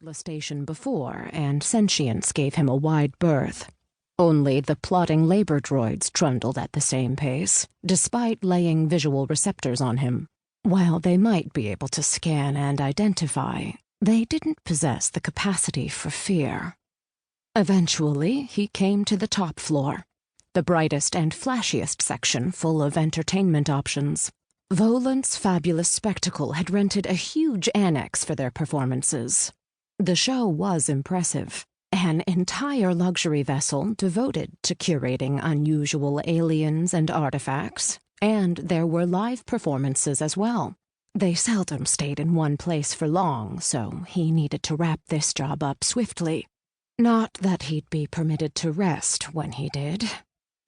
the station before, and sentience gave him a wide berth. Only the plodding labor droids trundled at the same pace, despite laying visual receptors on him. While they might be able to scan and identify, they didn't possess the capacity for fear. Eventually, he came to the top floor, the brightest and flashiest section full of entertainment options. Volant's fabulous spectacle had rented a huge annex for their performances. The show was impressive. An entire luxury vessel devoted to curating unusual aliens and artifacts, and there were live performances as well. They seldom stayed in one place for long, so he needed to wrap this job up swiftly. Not that he'd be permitted to rest when he did.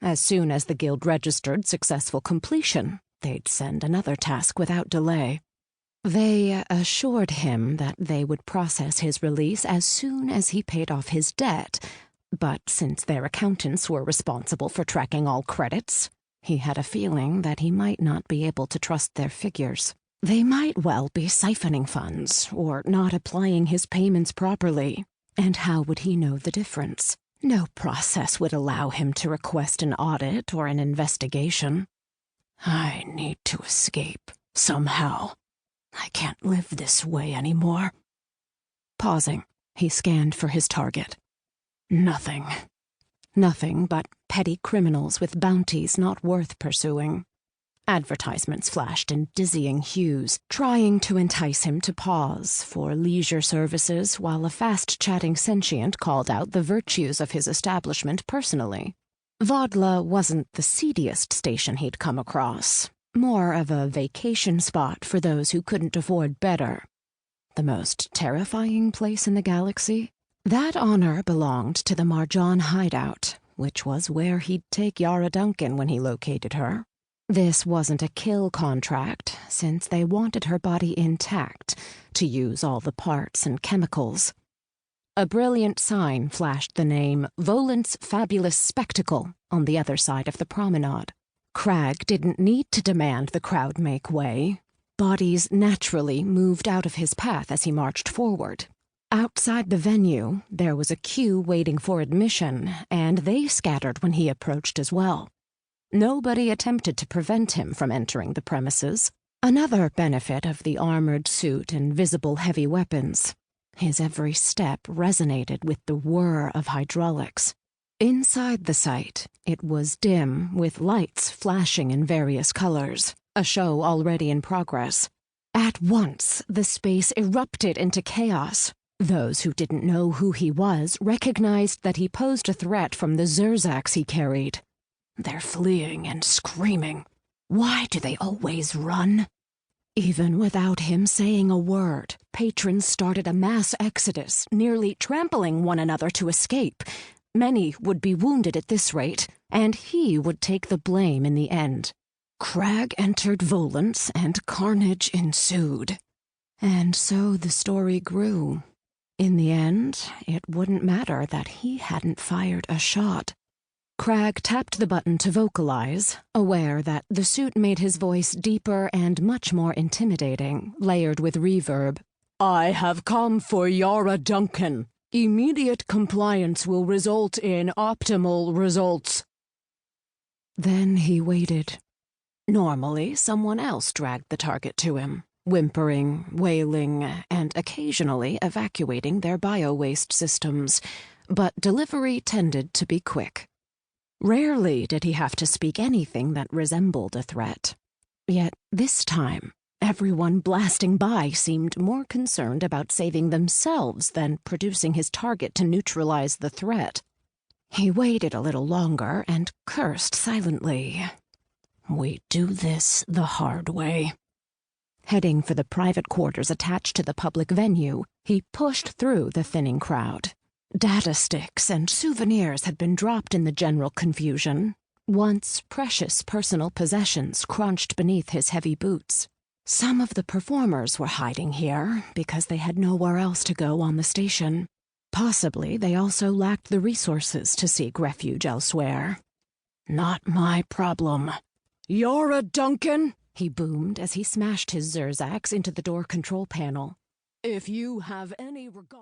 As soon as the guild registered successful completion, they'd send another task without delay. They assured him that they would process his release as soon as he paid off his debt, but since their accountants were responsible for tracking all credits, he had a feeling that he might not be able to trust their figures. They might well be siphoning funds or not applying his payments properly, and how would he know the difference? No process would allow him to request an audit or an investigation. I need to escape, somehow. I can't live this way anymore. Pausing, he scanned for his target. Nothing. Nothing but petty criminals with bounties not worth pursuing. Advertisements flashed in dizzying hues, trying to entice him to pause for leisure services while a fast-chatting sentient called out the virtues of his establishment personally. Vodla wasn't the seediest station he'd come across. More of a vacation spot for those who couldn't afford better. The most terrifying place in the galaxy? That honor belonged to the Marjan hideout, which was where he'd take Yara Duncan when he located her. This wasn't a kill contract, since they wanted her body intact to use all the parts and chemicals. A brilliant sign flashed the name Volant's Fabulous Spectacle on the other side of the promenade. Krag didn't need to demand the crowd make way. Bodies naturally moved out of his path as he marched forward. Outside the venue, there was a queue waiting for admission, and they scattered when he approached as well. Nobody attempted to prevent him from entering the premises. Another benefit of the armored suit and visible heavy weapons. His every step resonated with the whir of hydraulics. Inside the site, it was dim, with lights flashing in various colors, a show already in progress. At once, the space erupted into chaos. Those who didn't know who he was recognized that he posed a threat from the Zerzax he carried. They're fleeing and screaming. Why do they always run? Even without him saying a word, patrons started a mass exodus, nearly trampling one another to escape. Many would be wounded at this rate, and he would take the blame in the end. Krag entered Volant's, and carnage ensued. And so the story grew. In the end, it wouldn't matter that he hadn't fired a shot. Krag tapped the button to vocalize, aware that the suit made his voice deeper and much more intimidating, layered with reverb. I have come for Yara Duncan. Immediate compliance will result in optimal results. Then he waited. Normally, someone else dragged the target to him, whimpering, wailing, and occasionally evacuating their bio-waste systems, but delivery tended to be quick. Rarely did he have to speak anything that resembled a threat. Yet this time, everyone blasting by seemed more concerned about saving themselves than producing his target to neutralize the threat. He waited a little longer and cursed silently. We do this the hard way. Heading for the private quarters attached to the public venue, he pushed through the thinning crowd. Data sticks and souvenirs had been dropped in the general confusion. Once precious personal possessions crunched beneath his heavy boots. Some of the performers were hiding here because they had nowhere else to go on the station. Possibly they also lacked the resources to seek refuge elsewhere. Not my problem. Yara Duncan, he boomed as he smashed his Zerzax into the door control panel. If you have any regard...